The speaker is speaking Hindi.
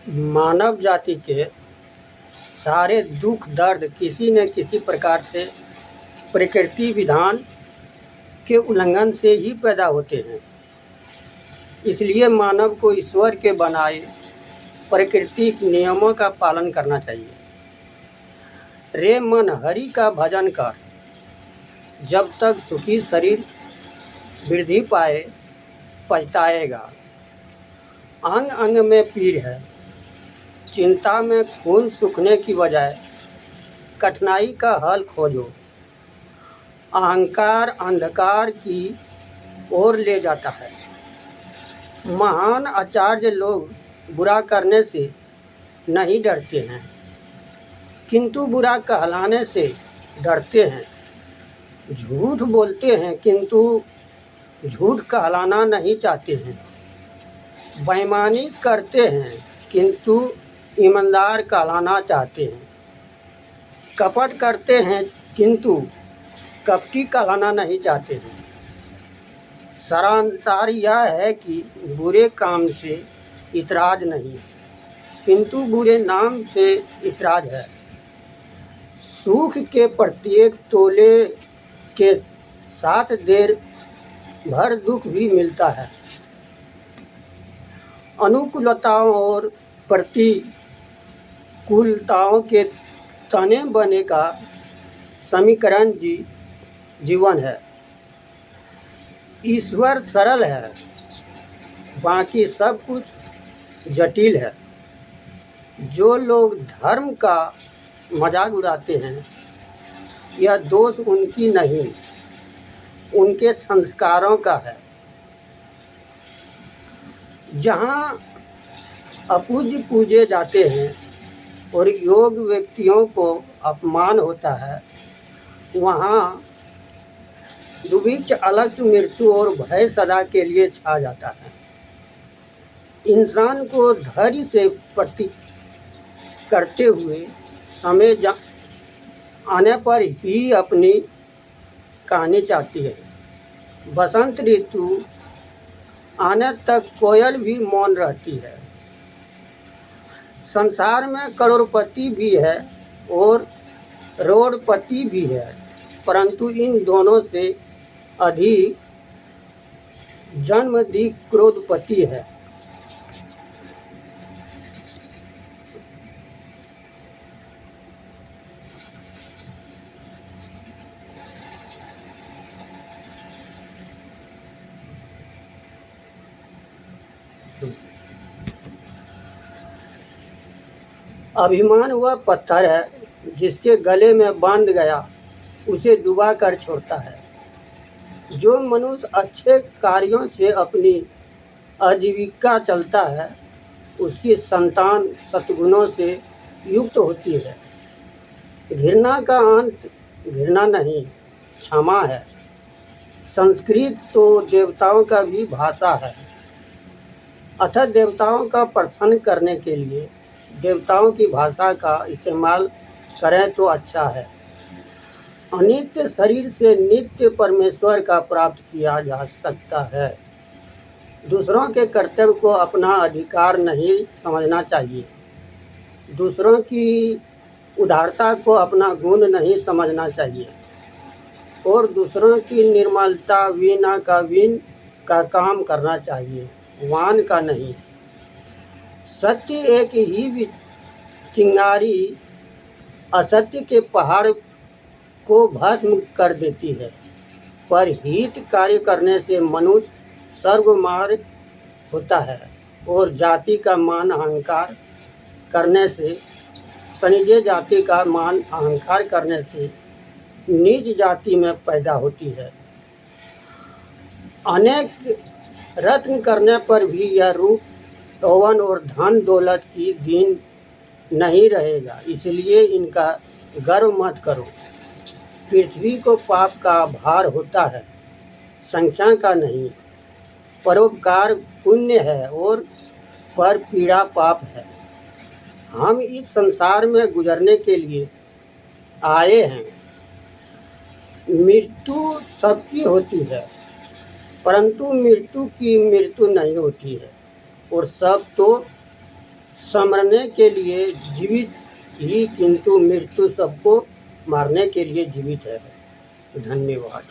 मानव जाति के सारे दुख दर्द किसी न किसी प्रकार से प्रकृति विधान के उल्लंघन से ही पैदा होते हैं। इसलिए मानव को ईश्वर के बनाए प्राकृतिक नियमों का पालन करना चाहिए। रे मन हरि का भजन कर, जब तक सुखी शरीर वृद्धि पाए पछताएगा। अंग अंग में पीर है, चिंता में खून सूखने की बजाय कठिनाई का हल खोजो। अहंकार अंधकार की ओर ले जाता है। महान आचार्य लोग बुरा करने से नहीं डरते हैं, किंतु बुरा कहलाने से डरते हैं। झूठ बोलते हैं, किंतु झूठ कहलाना नहीं चाहते हैं। बेईमानी करते हैं, किंतु ईमानदार कहलाना चाहते हैं। कपट करते हैं, किंतु कपटी कहलाना नहीं चाहते हैं। सारांश यह है कि बुरे काम से इतराज नहीं, किंतु बुरे नाम से इतराज है। सुख के प्रत्येक तोले के साथ देर भर दुख भी मिलता है। अनुकूलताओं और प्रतिकूलताओं के तने बने का समीकरण जीवन है। ईश्वर सरल है, बाकी सब कुछ जटिल है। जो लोग धर्म का मजाक उड़ाते हैं, यह दोष उनकी नहीं, उनके संस्कारों का है। जहाँ अपूज्य पूजे जाते हैं और योग व्यक्तियों को अपमान होता है, वहाँ दुर्भिक्ष, अलक्ष्य, मृत्यु और भय सदा के लिए छा जाता है। इंसान को धैर्य से प्रति करते हुए समय आने पर ही अपनी कहानी चाहती है। बसंत ऋतु आने तक कोयल भी मौन रहती है। संसार में करोड़पति भी है और रोडपति भी है, परंतु इन दोनों से अधिक जन्मदि क्रोधपति है। अभिमान वह पत्थर है जिसके गले में बांध गया उसे डुबा कर छोड़ता है। जो मनुष्य अच्छे कार्यों से अपनी आजीविका चलता है, उसकी संतान सद्गुणों से युक्त होती है। घृणा का अंत घृणा नहीं, क्षमा है। संस्कृत तो देवताओं का भी भाषा है, अतः देवताओं का प्रसन्न करने के लिए देवताओं की भाषा का इस्तेमाल करें तो अच्छा है। अनित्य शरीर से नित्य परमेश्वर का प्राप्त किया जा सकता है। दूसरों के कर्तव्य को अपना अधिकार नहीं समझना चाहिए। दूसरों की उदारता को अपना गुण नहीं समझना चाहिए और दूसरों की निर्मलता वीणा का काम करना चाहिए, वान का नहीं। सत्य एक ही चिंगारी असत्य के पहाड़ को भस्म कर देती है, पर हित कार्य करने से मनुष्य स्वर्गमार्ग होता है और जाति का मान अहंकार करने से सनिजे जाति का मान अहंकार करने से नीच जाति में पैदा होती है। अनेक रत्न करने पर भी यह रूप यौवन और धन दौलत की दीन नहीं रहेगा, इसलिए इनका गर्व मत करो। पृथ्वी को पाप का भार होता है, संख्या का नहीं। परोपकार पुण्य है और पर पीड़ा पाप है। हम इस संसार में गुजरने के लिए आए हैं। मृत्यु सबकी होती है, परंतु मृत्यु की मृत्यु नहीं होती है और सब तो संवरने के लिए जीवित ही, किंतु मृत्यु सबको मारने के लिए जीवित है। धन्यवाद।